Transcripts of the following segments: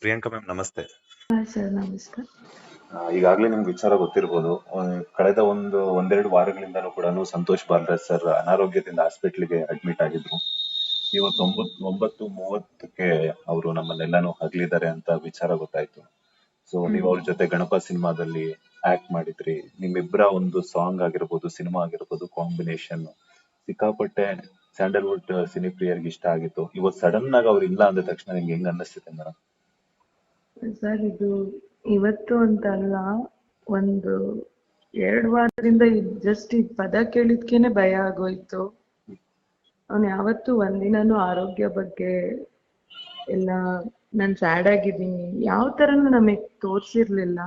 Priyanka ma'am ನಮಸ್ತೆ. Sir ನಮಸ್ಕಾರ. ಈಗಾಗಲೇ ನಿಮ್ಗೆ ವಿಚಾರ ಗೊತ್ತಿರ್ಬೋದು. ಕಳೆದ ಒಂದೆರಡು ವಾರಗಳಿಂದನೂ ಕೂಡ ಸಂತೋಷ್ ಬಾಲ್ರಾಜ್ ಸರ್ ಅನಾರೋಗ್ಯದಿಂದ ಹಾಸ್ಪಿಟ್ಲಿಗೆ ಅಡ್ಮಿಟ್ ಆಗಿದ್ರು. ಇವತ್ತು 9:30ಕ್ಕೆ ಅವರು ನಮ್ಮನ್ನೆಲ್ಲಾನು ಅಗಲಿದ್ದಾರೆ ಅಂತ ವಿಚಾರ ಗೊತ್ತಾಯ್ತು. ಸೊ ನೀವು ಅವ್ರ ಜೊತೆ ಗಣಪ ಸಿನಿಮಾದಲ್ಲಿ ಆಕ್ಟ್ ಮಾಡಿದ್ರಿ. ನಿಮ್ಮಿಬ್ಬರ ಒಂದು ಸಾಂಗ್ ಆಗಿರ್ಬೋದು, ಸಿನಿಮಾ ಆಗಿರ್ಬೋದು, ಕಾಂಬಿನೇಷನ್ ಸಿಕ್ಕಾಪಟ್ಟೆ ಸ್ಯಾಂಡಲ್ವುಡ್ ಸಿನಿ ಪ್ರಿಯರ್ಗೆ ಇಷ್ಟ ಆಗಿತ್ತು. ಇವತ್ತು ಸಡನ್ ಆಗಿ ಅವ್ರು ಇಲ್ಲ ಅಂದ ತಕ್ಷಣ ನಿಮ್ಗೆ ಹೆಂಗ್ ಅನ್ನಿಸ್ತಿದೆ ಮೇಡಮ್? ಸರ್ ಇದು ಇವತ್ತು ಅಂತಲ್ಲ, ಒಂದು 2 ವಾರದಿಂದ ಜಸ್ಟ್ ಈ ಪದ ಕೇಳಿದ್ಕೇನೆ ಭಯ ಆಗೋಯ್ತು. ಅವ್ನು ಯಾವತ್ತು ಒಂದಿನನೂ ಆರೋಗ್ಯ ಬಗ್ಗೆ ಎಲ್ಲ ನಾನ್ ಸ್ಯಾಡ್ ಆಗಿದ್ದೀನಿ ಯಾವ ತರನು ನಮಗ್ ತೋರ್ಸಿರ್ಲಿಲ್ಲ.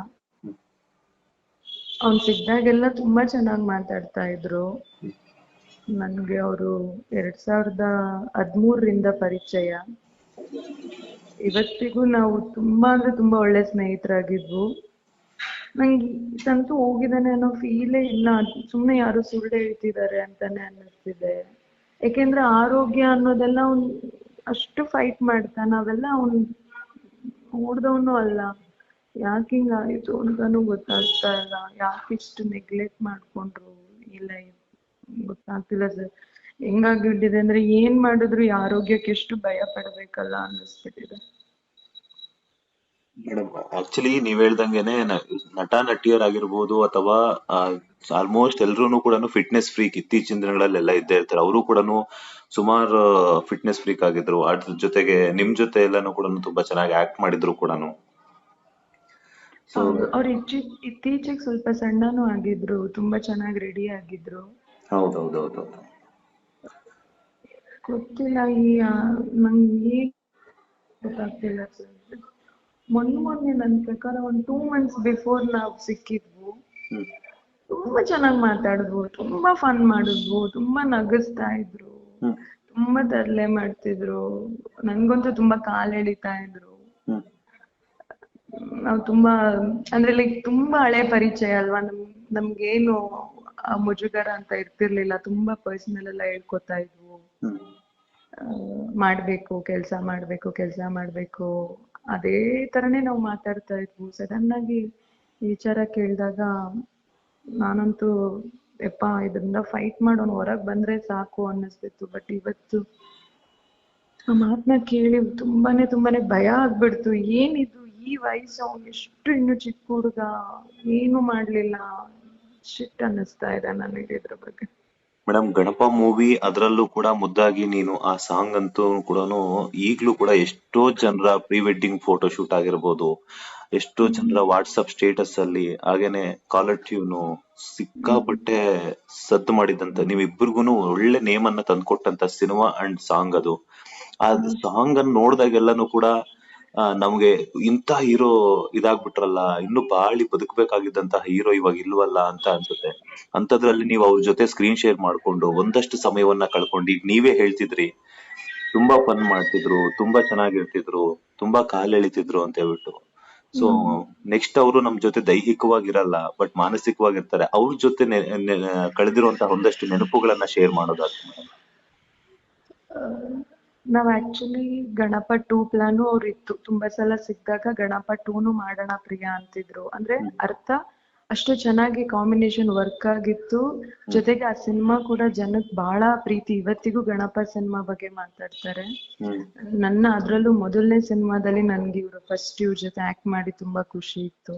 ಅವ್ನ್ ಸಿಕ್ದಾಗೆಲ್ಲ ತುಂಬಾ ಚೆನ್ನಾಗ್ ಮಾತಾಡ್ತಾ ಇದ್ರು. ನನ್ಗೆ ಅವರು 2013ರಿಂದ ಪರಿಚಯ. ಇವತ್ತಿಗೂ ನಾವು ತುಂಬಾ ಅಂದ್ರೆ ತುಂಬಾ ಒಳ್ಳೆ ಸ್ನೇಹಿತರಾಗಿದ್ವು. ನಂಗೆ ಇದಂತೂ ಹೋಗಿದ್ದಾನೆ ಅನ್ನೋ ಫೀಲೇ ಇಲ್ಲ. ಸುಮ್ನೆ ಯಾರು ಸುಳ್ಳು ಹೇಳ್ತಿದ್ದಾರೆ ಅಂತಾನೆ ಅನ್ನಿಸ್ತಿದೆ. ಯಾಕೆಂದ್ರೆ ಆರೋಗ್ಯ ಅನ್ನೋದೆಲ್ಲ ಅವ್ನ್ ಅಷ್ಟು ಫೈಟ್ ಮಾಡ್ತಾನ, ಅವೆಲ್ಲ ಅವ್ನ್ ನೋಡ್ದವನು ಅಲ್ಲ. ಯಾಕೆ ಹಿಂಗಾಯ್ತು ಅಂತಾನು ಗೊತ್ತಾಗ್ತಾ ಇಲ್ಲ. ಯಾಕೆ ಇಷ್ಟು ನೆಗ್ಲೆಕ್ಟ್ ಮಾಡ್ಕೊಂಡ್ರು ಇಲ್ಲ ಗೊತ್ತಾಗ್ತಿಲ್ಲ ಸರ್. ಹೆಂಗಾಗ್ಬಿಟ್ಟಿದೆ ಅಂದ್ರೆ ಏನ್ ಮಾಡಿದ್ರು ಈ ಆರೋಗ್ಯಕ್ಕೆ ಎಷ್ಟು ಭಯ ಪಡ್ಬೇಕಲ್ಲ ಅನ್ನಿಸ್ಬಿಟ್ಟಿದೆ. ಮೇಡಮ್ ಆಕ್ಚುಲಿ ನೀವ್ ಹೇಳ್ದಂಗೆನೆ ನಟ ನಟಿಯರಾಗಿರ್ಬೋದು ಅಥವಾ ಆಲ್ಮೋಸ್ಟ್ ಎಲ್ರು ಕೂಡ ಫಿಟ್ನೆಸ್ ಫ್ರೀಕ್ ಇತ್ತೀಚಿನ ದಿನಗಳಲ್ಲೆಲ್ಲ ಇದ್ದೇ ಇರ್ತಾರೆ. ಅವರು ಕೂಡ ಸುಮಾರು ಫಿಟ್ನೆಸ್ ಫ್ರೀಕ್ ಆಗಿದ್ರು. ಅದ್ರ ಜೊತೆಗೆ ನಿಮ್ ಜೊತೆ ಎಲ್ಲಾನು ಕೂಡ ತುಂಬಾ ಚೆನ್ನಾಗಿ ಆಕ್ಟ್ ಮಾಡಿದ್ರು ಕೂಡ. ಸೊ ಹೌದು, ಅವ್ರು ಇತ್ತೀಚೆಗೆ ಸ್ವಲ್ಪ ಸಣ್ಣನೂ ಆಗಿದ್ರು, ತುಂಬಾ ಚೆನ್ನಾಗಿ ರೆಡಿ ಆಗಿದ್ರು. ಹೌದೌದೌದು. ಗೊತ್ತಿಲ್ಲ ನಂಗೆ ಗೊತ್ತಾಗ್ತಿಲ್ಲ ಸರ್. ಮೊನ್ನೆ ನನ್ನ ಪ್ರಕಾರ ಒಂದು 2 months ಬಿಫೋರ್ ನಾವು ಸಿಕ್ಕಿದ್ವು. ತುಂಬಾ ಚೆನ್ನಾಗಿ ಮಾತಾಡಿದ್ವು, ತುಂಬಾ ಫನ್ ಮಾಡಿದ್ವು, ತುಂಬಾ ನಗಿಸ್ತಾ ಇದ್ರು, ತುಂಬಾ ತರಲೆ ಮಾಡ್ತಿದ್ರು. ನನ್ಗಂತೂ ತುಂಬಾ ಕಾಲ್ ಎಳಿತಾ ಇದ್ರು. ನಾವು ತುಂಬಾ ಅಂದ್ರೆ ಲೈಕ್ ತುಂಬಾ ಹಳೆ ಪರಿಚಯ ಅಲ್ವಾ, ನಮ್ಗೇನು ಮುಜುಗರ ಅಂತ ಇರ್ತಿರ್ಲಿಲ್ಲ. ತುಂಬಾ ಪರ್ಸನಲ್ ಎಲ್ಲ ಹೇಳ್ಕೊತಾ ಇದ್ವು. ಮಾಡ್ಬೇಕು ಕೆಲ್ಸ ಮಾಡ್ಬೇಕು ಅದೇ ತರನೇ ನಾವು ಮಾತಾಡ್ತಾ ಇದ್ವು. ಸಡನ್ ಆಗಿ ಈ ವಿಚಾರ ಕೇಳಿದಾಗ ನಾನಂತೂ ಯಪ್ಪ ಇದರಿಂದ ಫೈಟ್ ಮಾಡೋನು ಹೊರಗ್ ಬಂದ್ರೆ ಸಾಕು ಅನ್ನಿಸ್ತಿತ್ತು. ಬಟ್ ಇವತ್ತು ಆ ಮಾತನ್ನ ಕೇಳಿ ತುಂಬಾನೇ ಭಯ ಆಗ್ಬಿಡ್ತು. ಏನಿದು ಈ ವಯಸ್ಸು, ಅವ್ನು ಎಷ್ಟು ಇನ್ನು ಚಿಕ್ಕ ಹುಡುಗ, ಏನು ಮಾಡ್ಲಿಲ್ಲ. ಶಿಟ್ ಅನ್ನಿಸ್ತಾ ಇದೆ ನನಗೆ ಇದ್ರ ಬಗ್ಗೆ. ಮೇಡಮ್ ಗಣಪ ಮೂವಿ ಅದ್ರಲ್ಲೂ ಕೂಡ ಮುದ್ದಾಗಿ ನೀನು ಆ ಸಾಂಗ್ ಅಂತೂ ಕೂಡ ಈಗ್ಲೂ ಕೂಡ ಎಷ್ಟೋ ಜನರ ಪ್ರೀ ವೆಡ್ಡಿಂಗ್ ಫೋಟೋ ಶೂಟ್ ಆಗಿರ್ಬೋದು, ಎಷ್ಟೋ ಜನರ ವಾಟ್ಸಪ್ ಸ್ಟೇಟಸ್ ಅಲ್ಲಿ ಹಾಗೇನೆ ಕಾಲರ್ ಟ್ಯೂನು ಸಿಕ್ಕಾಪಟ್ಟೆ ಸದ್ದು ಮಾಡಿದಂತ ನೀವಿಬ್ಬರಿಗೂ ಒಳ್ಳೆ ನೇಮ್ ಅನ್ನ ತಂದ್ಕೊಟ್ಟಂತ ಸಿನಿಮಾ ಅಂಡ್ ಸಾಂಗ್ ಅದು. ಆ ಸಾಂಗ್ ಅನ್ನು ನೋಡಿದಾಗೆಲ್ಲಾನು ಕೂಡ ನಮ್ಗೆ ಇಂಥ ಹೀರೋ ಇದಾಗ್ಬಿಟ್ರಲ್ಲ, ಇನ್ನು ಬಾಳಿ ಬದುಕಬೇಕಾಗಿದ್ದಂತಹ ಹೀರೋ ಇವಾಗ ಇಲ್ವಲ್ಲ ಅಂತ ಅನ್ಸುತ್ತೆ. ಅಂತದ್ರಲ್ಲಿ ನೀವು ಅವ್ರ ಜೊತೆ ಸ್ಕ್ರೀನ್ ಶೇರ್ ಮಾಡ್ಕೊಂಡು ಒಂದಷ್ಟು ಸಮಯವನ್ನ ಕಳ್ಕೊಂಡು, ಈಗ ನೀವೇ ಹೇಳ್ತಿದ್ರಿ ತುಂಬಾ ಫನ್ ಮಾಡ್ತಿದ್ರು, ತುಂಬಾ ಚೆನ್ನಾಗಿರ್ತಿದ್ರು, ತುಂಬಾ ಕಾಲೆಳಿತಿದ್ರು ಅಂತ ಹೇಳ್ಬಿಟ್ಟು. ಸೊ ನೆಕ್ಸ್ಟ್ ಅವರು ನಮ್ ಜೊತೆ ದೈಹಿಕವಾಗಿರಲ್ಲ ಬಟ್ ಮಾನಸಿಕವಾಗಿರ್ತಾರೆ. ಅವ್ರ ಜೊತೆ ಕಳೆದಿರುವಂತಹ ಒಂದಷ್ಟು ನೆನಪುಗಳನ್ನ ಶೇರ್ ಮಾಡೋದಾದ್ರೆ ಮೇಡಮ್. ನಾವ್ ಆಕ್ಚುಲಿ ಗಣಪ 2 ಪ್ಲಾನು ಅವ್ರಿತ್ತು. ತುಂಬಾ ಸಲ ಸಿಕ್ಕಿದಾಗ ಗಣಪ 2ನು ಮಾಡೋಣ ಪ್ರಿಯಾ ಅಂತಿದ್ರು. ಅಂದ್ರೆ ಅರ್ಥ ಅಷ್ಟು ಚೆನ್ನಾಗಿ ಕಾಂಬಿನೇಷನ್ ವರ್ಕ್ ಆಗಿತ್ತು. ಜೊತೆಗೆ ಆ ಸಿನಿಮಾ ಕೂಡ ಜನಕ್ ಬಹಳ ಪ್ರೀತಿ. ಇವತ್ತಿಗೂ ಗಣಪ ಸಿನಿಮಾ ಬಗ್ಗೆ ಮಾತಾಡ್ತಾರೆ. ನನ್ನ ಅದ್ರಲ್ಲೂ ಮೊದಲನೇ ಸಿನಿಮಾದಲ್ಲಿ ನನ್ಗೆ ಇವ್ರು ಫಸ್ಟ್ ಇವ್ರ ಜೊತೆ ಆಕ್ಟ್ ಮಾಡಿ ತುಂಬಾ ಖುಷಿ ಇತ್ತು.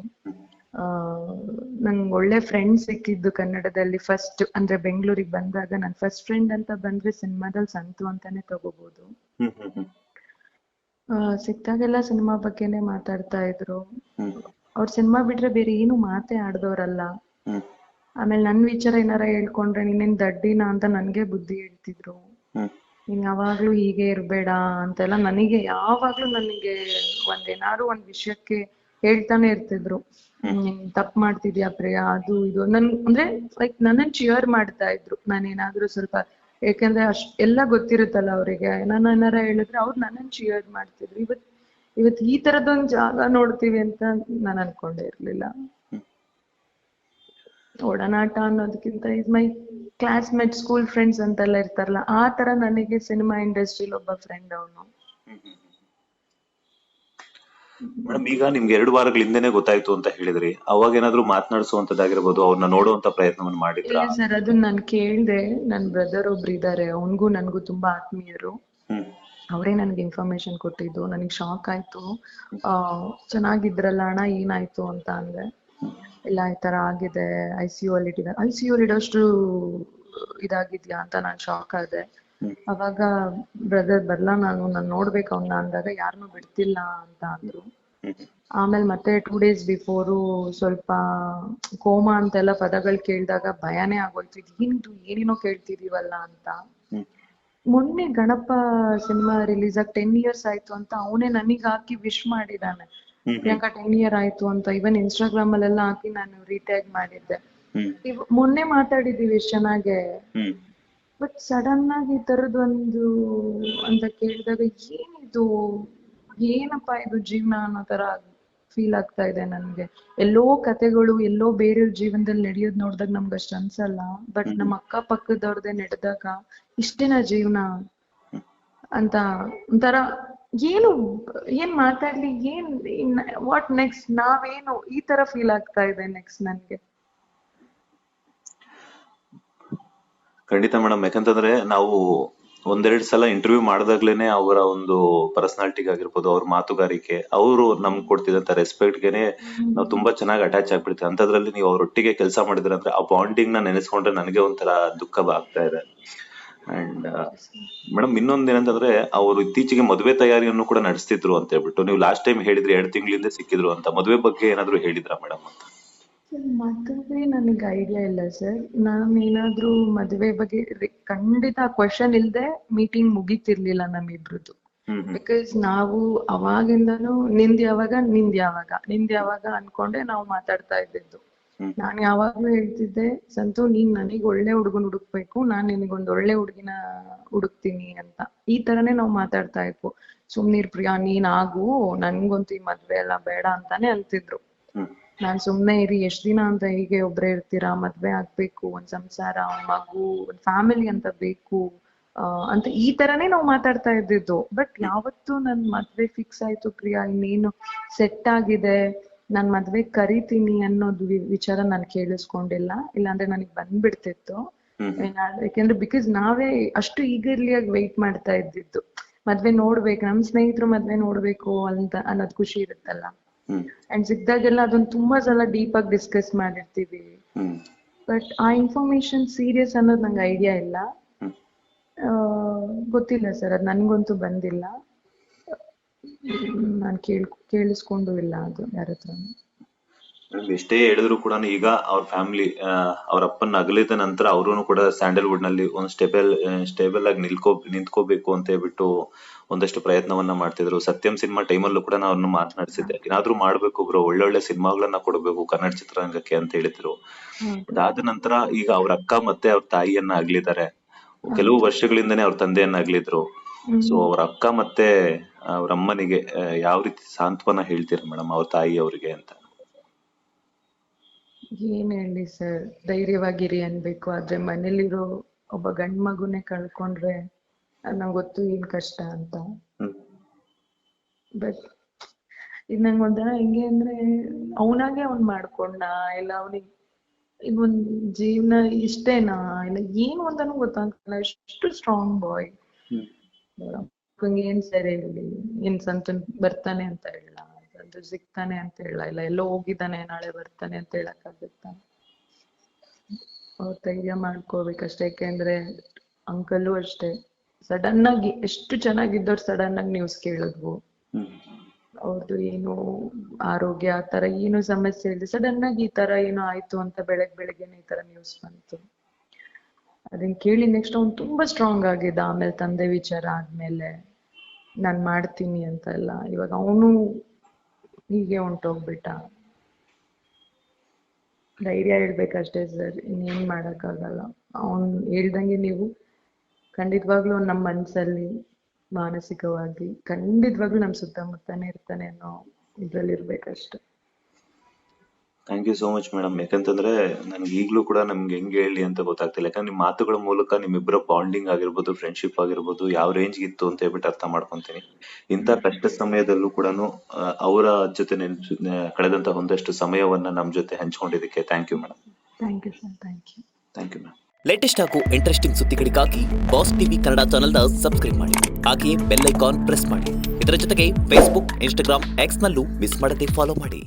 ನಂಗೆ ಒಳ್ಳೆ ಫ್ರೆಂಡ್ ಸಿಕ್ಕಿದ್ದು ಕನ್ನಡದಲ್ಲಿ ಫಸ್ಟ್. ಅಂದ್ರೆ ಬೆಂಗಳೂರಿಗೆ ಬಂದಾಗ ನನ್ ಫಸ್ಟ್ ಫ್ರೆಂಡ್ ಅಂತ ಬಂದ್ರೆ ಸಿನಿಮಾದಲ್ಲಿ ಸಂತು ಅಂತಾನೆ ತಗೋಬಹುದು. ಸಿಕ್ತಾಗೆಲ್ಲ ಸಿನಿಮಾ ಬಗ್ಗೆನೆ ಮಾತಾಡ್ತಾ ಇದ್ರು. ಅವ್ರ ಸಿನಿಮಾ ಬಿಟ್ರೆ ಬೇರೆ ಏನು ಮಾತೇ ಆಡ್ದವ್ರಲ್ಲ. ಆಮೇಲೆ ನನ್ ವಿಚಾರ ಏನಾರ ಹೇಳ್ಕೊಂಡ್ರೆ ನೀನೇನ್ ದಡ್ಡಿನ ಅಂತ ನನ್ಗೆ ಬುದ್ಧಿ ಹೇಳ್ತಿದ್ರು. ನೀನ್ ಯಾವಾಗ್ಲೂ ಹೀಗೆ ಇರ್ಬೇಡ ಅಂತೆಲ್ಲ ನನಗೆ ಯಾವಾಗ್ಲೂ ಒಂದೇನಾದ್ರು ಒಂದ್ ವಿಷಯಕ್ಕೆ ಹೇಳ್ತಾನೆ ಇರ್ತಿದ್ರು. ನೀನ್ ತಪ್ಪು ಮಾಡ್ತಿದ್ಯಾ ಪ್ರಿಯಾ, ಅದು ಇದು ಅಂದ್ರೆ ಲೈಕ್ ನನ್ನನ್ ಚಿಯರ್ ಮಾಡ್ತಾ ಇದ್ರು. ನಾನೇನಾದ್ರೂ ಸ್ವಲ್ಪ, ಯಾಕಂದ್ರೆ ಎಲ್ಲ ಗೊತ್ತಿರುತ್ತಲ್ಲ ಅವ್ರಿಗೆ. ನಾನು ಏನಾರ ಹೇಳಿದ್ರೆ ಅವ್ರು ನನ್ನನ್ ಚಿಯರ್ ಮಾಡ್ತಿದ್ರು. ಇವತ್ ಈ ತರದೊಂದ್ ಜಾಗ ನೋಡ್ತೀವಿ ಅಂತ ನಾನ್ ಅನ್ಕೊಂಡೇ ಇರ್ಲಿಲ್ಲ. ಒಡನಾಟ ಅನ್ನೋದಕ್ಕಿಂತ is my classmate, school friends ಅಂತೆಲ್ಲ ಇರ್ತಾರಲ್ಲ, ಆ ತರ ನನಗೆ ಸಿನಿಮಾ ಇಂಡಸ್ಟ್ರಿಲಿ ಒಬ್ಬ ಫ್ರೆಂಡ್ ಅವನು. ಮೇಡಮ್ ಈಗ ನಿಮ್ಗೆ 2 ವಾರಗಳ ಹಿಂದೆನೆ ಗೊತ್ತಾಯ್ತು ಅಂತ ಹೇಳಿದ್ರಿ, ಅವಾಗ ಏನಾದ್ರು ಮಾತನಾಡಿಸುವಂತದ್ದಾಗಿರ್ಬೋದು, ಅವ್ರನ್ನ ನೋಡುವಂತ ಪ್ರಯತ್ನವನ್ನ ಮಾಡಿದ್ರಾ? ಇಲ್ಲ ಸರ್, ಅದು ನಾನ್ ಕೇಳ್ದೆ. ನನ್ ಬ್ರದರ್ ಒಬ್ರು ಇದಾರೆ, ಅವನ್ಗೂ ನನ್ಗೂ ತುಂಬಾ ಆತ್ಮೀಯರು. ಹ್ಮ್ ಅವರೇ ನನ್ಗೆ ಇನ್ಫಾರ್ಮೇಶನ್ ಕೊಟ್ಟಿದ್ದು. ನನಗೆ ಶಾಕ್ ಆಯ್ತು. ಆ ಚೆನ್ನಾಗಿದ್ರಲ್ಲ ಅಣ್ಣ, ಏನಾಯ್ತು ಅಂತ ಅಂದೆ. ಇಲ್ಲ ಈ ತರ ಆಗಿದೆ, ICU ಅಲ್ಲಿ ಇಟ್ಟಿದ್ದಾರೆ. ICU ಅಲ್ಲಿ ಇಡೋಷ್ಟು ಇದಾಗಿದ್ಯಾ ಅಂತ ನಾನ್ ಶಾಕ್ ಆದೆ. ಹ್ಮ್ ಅವಾಗ ಬ್ರದರ್ ಬರ್ಲಾ, ನಾನ್ ನೋಡ್ಬೇಕು ಅವ್ನ ಅಂದಾಗ ಯಾರನ್ನೂ ಬಿಡ್ತಿಲ್ಲ ಅಂತ ಅಂದ್ರು. ಹ್ಮ್ ಆಮೇಲೆ ಮತ್ತೆ 2 days ಬಿಫೋರು ಸ್ವಲ್ಪ ಕೋಮಾ ಅಂತೆಲ್ಲ ಪದಗಳು ಕೇಳಿದಾಗ ಭಯನೇ ಆಗೋಯ್ತು. ಏನಿದು ಏನೇನೋ ಕೇಳ್ತಿದೀವಲ್ಲ ಅಂತ. ಹ್ಮ್ ಮೊನ್ನೆ ಗಣಪ ಸಿನಿಮಾ ರಿಲೀಸ್ ಆಗಿ 10 years ಆಯ್ತು ಅಂತ ಅವನೇ ನನಗ್ ಹಾಕಿ ವಿಶ್ ಮಾಡಿದಾನೆ. ಹ್ಮ್ ಹ್ಮ್ ಪ್ರಿಯಾಂಕಾ 10 year ಆಯ್ತು ಅಂತ. ಇವನ್ ಇನ್ಸ್ಟಾಗ್ರಾಮ್ ಅಲ್ಲೆಲ್ಲ ಹಾಕಿ ನಾನು ರೀಟ್ಯಾಗ್ ಮಾಡಿದ್ದೆ. ಹ್ಮ್ ಮೊನ್ನೆ ಮಾತಾಡಿದೀವಿ ಎಷ್ಟ್ ಚೆನ್ನಾಗೆ. ಹ್ಮ್ ಬಟ್ ಸಡನ್ ಆಗಿ ಈ ತರದೊಂದು ಅಂತ ಕೇಳಿದಾಗ ಏನಿದು, ಏನಪ್ಪಾ ಇದು ಜೀವನ ಅನ್ನೋ ತರ ಫೀಲ್ ಆಗ್ತಾ ಇದೆ ನನ್ಗೆ. ಎಲ್ಲೋ ಕತೆಗಳು ಎಲ್ಲೋ ಬೇರೆಯವ್ರ ಜೀವನದಲ್ಲಿ ನಡೆಯೋದ್ ನೋಡ್ದಾಗ ನಮ್ಗೆ ಅಷ್ಟ್ ಅನ್ಸಲ್ಲ. ಬಟ್ ಹ್ಮ್ ನಮ್ಮ ಅಕ್ಕ ಪಕ್ಕದವ್ರದೇ ನಡೆದಾಗ ಇಷ್ಟೇನ ಜೀವನ ಅಂತ ಒಂಥರ ಏನು ಏನ್ ಮಾತಾಡ್ಲಿ, ಏನ್ ವಾಟ್ ನೆಕ್ಸ್ಟ್, ನಾವೇನು ಈ ತರ ಫೀಲ್ ಆಗ್ತಾ ಇದೆ ನೆಕ್ಸ್ಟ್ ನನ್ಗೆ. ಖಂಡಿತ ಮೇಡಮ್, ಯಾಕಂತಂದ್ರೆ ನಾವು 1-2 ಸಲ ಇಂಟರ್ವ್ಯೂ ಮಾಡಿದಾಗ್ಲೇನೆ ಅವರ ಒಂದು ಪರ್ಸನಾಲಿಟಿಗಾಗಿರ್ಬೋದು, ಅವ್ರ ಮಾತುಗಾರಿಕೆ, ಅವರು ನಮ್ಗೆ ಕೊಡ್ತಿದಂತ ರೆಸ್ಪೆಕ್ಟ್ಗೆನೆ ನಾವು ತುಂಬಾ ಚೆನ್ನಾಗಿ ಅಟ್ಯಾಚ್ ಆಗ್ಬಿಡ್ತೀವಿ. ಅಂತದ್ರಲ್ಲಿ ನೀವು ಅವ್ರೊಟ್ಟಿಗೆ ಕೆಲಸ ಮಾಡಿದ್ರೆ ಅಂದ್ರೆ ಆ ಬಾಂಡಿಂಗ್ ನ ನೆನೆಸ್ಕೊಂಡ್ರೆ ನನಗೆ ಒಂಥರ ದುಃಖ ಆಗ್ತಾ ಇದೆ. ಅಂಡ್ ಮೇಡಮ್ ಇನ್ನೊಂದ್ ಏನಂತಂದ್ರೆ, ಅವರು ಇತ್ತೀಚೆಗೆ ಮದುವೆ ತಯಾರಿಯನ್ನು ಕೂಡ ನಡೆಸ್ತಿದ್ರು ಅಂತ ಹೇಳ್ಬಿಟ್ಟು ನೀವು ಲಾಸ್ಟ್ ಟೈಮ್ ಹೇಳಿದ್ರಿ, 2 ತಿಂಗಳಿಂದ ಸಿಕ್ಕಿದ್ರು ಅಂತ. ಮದುವೆ ಬಗ್ಗೆ ಏನಾದ್ರು ಹೇಳಿದ್ರಾ ಮೇಡಮ್ ಅಂತ? ಮದುವೆ ನನಗೆ ಐಡಿಯಾ ಇಲ್ಲ ಸರ್. ನಾನು ಏನಾದ್ರೂ ಮದುವೆ ಬಗ್ಗೆ ಖಂಡಿತ ಕ್ವಶನ್ ಇಲ್ದೆ ಮೀಟಿಂಗ್ ಮುಗೀತಿರ್ಲಿಲ್ಲ ನಮ್ಮಿಬ್ರದ್ದು. ಹ್ಮ್ ಹ್ಮ್ ಬಿಕಾಸ್ ನಾವು ಅವಾಗಿಂದನೂ ನಿಂದ್ ಯಾವಾಗ ನಿಂದ್ ಯಾವಾಗ ನಿಂದ್ ಯಾವಾಗ ಅನ್ಕೊಂಡೆ ನಾವು ಮಾತಾಡ್ತಾ ಇದ್ದಿದ್ದು. ಹ್ಮ್ ನಾನ್ ಯಾವಾಗ್ಲೂ ಹೇಳ್ತಿದ್ದೆ, ಸಂತು ನೀನ್ ನನಗ್ ಒಳ್ಳೆ ಹುಡುಗನ್ ಹುಡುಕ್ಬೇಕು, ನಾನ್ ನಿನಗೊಂದ್ ಒಳ್ಳೆ ಹುಡುಗಿನ ಹುಡುಕ್ತೀನಿ ಅಂತ. ಈ ತರನೇ ನಾವ್ ಮಾತಾಡ್ತಾ ಇದ್ವು. ಸುಮ್ನಿರ್ ಪ್ರಿಯಾ, ನೀನ್ ಆಗು, ನನ್ಗಂತೂ ಈ ಮದ್ವೆ ಎಲ್ಲ ಬೇಡ ಅಂತಾನೆ ಅಂತಿದ್ರು. ಹ್ಮ್ ನಾನ್ ಸುಮ್ನೆ ಇರಿ, ಎಷ್ಟ್ ದಿನ ಅಂತ ಹೀಗೆ ಒಬ್ರೇ ಇರ್ತೀರಾ, ಮದ್ವೆ ಆಗ್ಬೇಕು, ಒಂದ್ ಸಂಸಾರ, ಒಂದ್ ಮಗು, ಒಂದ್ ಫ್ಯಾಮಿಲಿ ಅಂತ ಬೇಕು ಅಂತ ಈ ತರನೇ ನಾವ್ ಮಾತಾಡ್ತಾ ಇದ್ದಿದ್ದು. ಬಟ್ ಯಾವತ್ತೂ ನನ್ ಮದ್ವೆ ಫಿಕ್ಸ್ ಆಯ್ತು ಪ್ರಿಯಾ, ಇನ್ನೇನು ಸೆಟ್ ಆಗಿದೆ, ನಾನ್ ಮದ್ವೆ ಕರಿತೀನಿ ಅನ್ನೋದು ವಿಚಾರ ನಾನ್ ಕೇಳಿಸ್ಕೊಂಡಿಲ್ಲ. ಇಲ್ಲಾಂದ್ರೆ ನನಗ್ ಬಂದ್ಬಿಡ್ತಿತ್ತು. ಹ್ಮ್ ಹ್ಮ್ ಯಾಕೆಂದ್ರೆ ಬಿಕಾಸ್ ನಾವೇ ಅಷ್ಟು ಈಗರ್ಲಿ ಆಗಿ ವೆಯ್ಟ್ ಮಾಡ್ತಾ ಇದ್ದಿದ್ದು. ಮದ್ವೆ ನೋಡ್ಬೇಕು, ನಮ್ ಸ್ನೇಹಿತರು ಮದ್ವೆ ನೋಡ್ಬೇಕು ಅಂತ ಅನ್ನೋದ್ ಖುಷಿ ಇರುತ್ತಲ್ಲ. ಹ್ಮ್ ಅಂಡ್ ಸಿಕ್ದಾಗೆಲ್ಲ ಅದನ್ನ ತುಂಬಾ ಸಲ ಡೀಪ್ ಆಗಿ ಡಿಸ್ಕಸ್ ಮಾಡಿರ್ತೀವಿ. ಹ್ಮ್ ಬಟ್ ಆ ಇನ್ಫಾರ್ಮೇಶನ್ ಸೀರಿಯಸ್ ಅನ್ನೋದು ನಂಗೆ ಐಡಿಯಾ ಇಲ್ಲ. ಹ್ಮ್ ಆ, ಗೊತ್ತಿಲ್ಲ ಸರ್, ಅದು ನನ್ಗಂತೂ ಬಂದಿಲ್ಲ. ನಾನು ಕೇಳಿಸ್ಕೊಂಡು ಇಲ್ಲ ಅದು ಯಾರ ಹತ್ರ. ಮೇಡಮ್ ಎಷ್ಟೇ ಹೇಳಿದ್ರು ಕೂಡ ಈಗ ಅವ್ರ ಫ್ಯಾಮಿಲಿ, ಅವ್ರ ಅಪ್ಪನ ಅಗಲಿದ ನಂತರ ಅವರು ಕೂಡ ಸ್ಯಾಂಡಲ್ವುಡ್ ನಲ್ಲಿ ಒಂದು ಸ್ಟೇಬಲ್ ಆಗಿ ನಿಂತ್ಕೋಬೇಕು ಅಂತ ಹೇಳ್ಬಿಟ್ಟು ಒಂದಷ್ಟು ಪ್ರಯತ್ನವನ್ನ ಮಾಡ್ತಿದ್ರು. ಸತ್ಯಂ ಸಿನಿಮಾ ಟೈಮಲ್ಲೂ ಕೂಡ ನಾನು ಅವ್ರನ್ನ ಮಾತನಾಡಿಸಿದ್ದೆ, ಏನಾದ್ರೂ ಮಾಡ್ಬೇಕು ಬ್ರೋ, ಒಳ್ಳೊಳ್ಳೆ ಸಿನಿಮಾಗಳನ್ನ ಕೊಡಬೇಕು ಕನ್ನಡ ಚಿತ್ರರಂಗಕ್ಕೆ ಅಂತ ಹೇಳಿದ್ರು. ಅದಾದ ನಂತರ ಈಗ ಅವ್ರ ಅಕ್ಕ ಮತ್ತೆ ಅವ್ರ ತಾಯಿಯನ್ನ ಅಗಲಿದ್ದಾರೆ. ಕೆಲವು ವರ್ಷಗಳಿಂದನೇ ಅವ್ರ ತಂದೆಯನ್ನ ಅಗಲಿದ್ರು. ಸೊ ಅವ್ರ ಅಕ್ಕ ಮತ್ತೆ ಅವ್ರ ಅಮ್ಮನಿಗೆ ಯಾವ ರೀತಿ ಸಾಂತ್ವನ ಹೇಳ್ತೀರಾ ಮೇಡಮ್, ಅವ್ರ ತಾಯಿ ಅವ್ರಿಗೆ ಅಂತ? ಏನ್ ಹೇಳಿ ಸರ್, ಧೈರ್ಯವಾಗಿರಿ ಅನ್ಬೇಕು. ಆದ್ರೆ ಮನೇಲಿರೋ ಒಬ್ಬ ಗಂಡ್ ಮಗುನೇ ಕಳ್ಕೊಂಡ್ರೆ ನಂಗೆ ಗೊತ್ತು ಏನ್ ಕಷ್ಟ ಅಂತ. ಹ್ಮ್ ಬಟ್ ಇದು ನಂಗೆ ಒಂಥರ ಹೆಂಗೆ ಅಂದ್ರೆ, ಅವನಾಗೆ ಅವ್ನ್ ಮಾಡ್ಕೊಂಡ, ಇಲ್ಲ ಅವನಿಗೆ ಇದೊಂದ್ ಜೀವನ ಇಷ್ಟೇನಾ, ಇಲ್ಲ ಏನು ಅಂತಾನು ಗೊತ್ತಾಗ್ತಿಲ್ಲ. ಎಷ್ಟು ಸ್ಟ್ರಾಂಗ್ ಬಾಯ್. ಏನ್ ಸರಿ ಹೇಳಿ, ಏನ್ ಸಂತನ್ ಬರ್ತಾನೆ ಅಂತ ಹೇಳ, ಸಂತು ಸಿಗ್ತಾನೆ ಅಂತ ಹೇಳ, ಇಲ್ಲ ಎಲ್ಲೋ ಹೋಗಿದ್ದಾನೆ ನಾಳೆ ಬರ್ತಾನೆ ಅಂತ ಹೇಳಕ್ಕಾಗುತ್ತಾ? ಅವ್ರ ಧೈರ್ಯ ಮಾಡ್ಕೋಬೇಕಷ್ಟೇ. ಯಾಕೆಂದ್ರೆ ಅಂಕಲು ಅಷ್ಟೇ, ಸಡನ್ ಆಗಿ ಎಷ್ಟು ಚೆನ್ನಾಗಿದ್ದವ್ರು ಸಡನ್ ಆಗಿ ನ್ಯೂಸ್ ಕೇಳಿದ್ವು. ಹ್ಮ್ ಅವ್ರದ್ದು ಏನು ಆರೋಗ್ಯ ಆ ತರ ಏನು ಸಮಸ್ಯೆ ಇದೆ, ಸಡನ್ ಆಗಿ ಈ ತರ ಏನೋ ಆಯ್ತು ಅಂತ ಬೆಳಗ್ಗೆನೆ ಈ ತರ ನ್ಯೂಸ್ ಬಂತು. ಅದನ್ನ ಕೇಳಿ ನೆಕ್ಸ್ಟ್ ಅವ್ನು ತುಂಬಾ ಸ್ಟ್ರಾಂಗ್ ಆಗಿದ್ದ. ಆಮೇಲೆ ತಂದೆ ವಿಚಾರ ಆದ್ಮೇಲೆ ನಾನ್ ಮಾಡ್ತೀನಿ ಅಂತ ಎಲ್ಲ, ಇವಾಗ ಅವನು ಹೀಗೆ ಹೊಂಟೋಗ್ಬಿಟ್ಟ. ಧೈರ್ಯ ಹೇಳ್ಬೇಕಷ್ಟೇ ಸರ್, ಇನ್ನೇನ್ ಮಾಡಕ್ಕಾಗಲ್ಲ. ಅವನ್ ಹೇಳ್ದಂಗೆ ನೀವು ಖಂಡಿತವಾಗ್ಲೂ ನಮ್ಮ ಮನ್ಸಲ್ಲಿ ಮಾನಸಿಕವಾಗಿ ಖಂಡಿತವಾಗ್ಲೂ ನಮ್ ಸುತ್ತಮುತ್ತನೇ ಇರ್ತಾನೆ ಅನ್ನೋ ಇದ್ರಲ್ಲಿ ಇರ್ಬೇಕಷ್ಟೆ. Thank you so much madam. ಯಾಕಂತಂದ್ರೆ ನನ್ಗೆ ಈಗ್ಲೂ ಕೂಡ ನಮ್ಗೆ ಹೆಂಗ್ ಹೇಳಿ ಅಂತ ಗೊತ್ತಾಗ್ತಿಲ್ಲ. ಯಾಕಂದ್ರೆ ನಿಮ್ ಮಾತುಗಳ ಮೂಲಕ ನಿಮ್ಮಿಬ್ಬರ ಬಾಂಡಿಂಗ್ ಆಗಿರ್ಬೋದು, ಫ್ರೆಂಡ್ಶಿಪ್ ಆಗಿರ್ಬೋದು, ಯಾವ ರೇಂಜ್ ಇತ್ತು ಅಂತ ಹೇಳ್ಬಿಟ್ಟು ಅರ್ಥ ಮಾಡ್ಕೊಂತೀನಿ. ಇಂಥ ಕಷ್ಟ ಸಮಯದಲ್ಲೂ ಕೂಡ ಅವರ ಜೊತೆ ಕಳೆದಂತ ಒಂದಷ್ಟು ಸಮಯವನ್ನ ನಮ್ ಜೊತೆ ಹಂಚ್ಕೊಂಡಿದ್ದಕ್ಕೆ thank you madam. Thank you sir, thank you. Thank you ma'am. Latest ಹಾಗೂ ಇಂಟ್ರೆಸ್ಟಿಂಗ್ ಸುದ್ದಿಗಳಿಗಾಗಿ ಬಾಸ್ ಟಿವಿ ಕನ್ನಡ ಚಾನೆಲ್ನ ಸಬ್ಸ್ಕ್ರೈಬ್ ಮಾಡಿ. ಹಾಗೆಯೇ ಬೆಲ್ ಐಕಾನ್ ಪ್ರೆಸ್ ಮಾಡಿ. ಇದರ ಜೊತೆಗೆ ಫೇಸ್ಬುಕ್, ಇನ್ಸ್ಟಾಗ್ರಾಮ್, ಎಕ್ಸ್ ನಲ್ಲೂ ಮಿಸ್ ಮಾಡದೆ ಫಾಲೋ ಮಾಡಿ.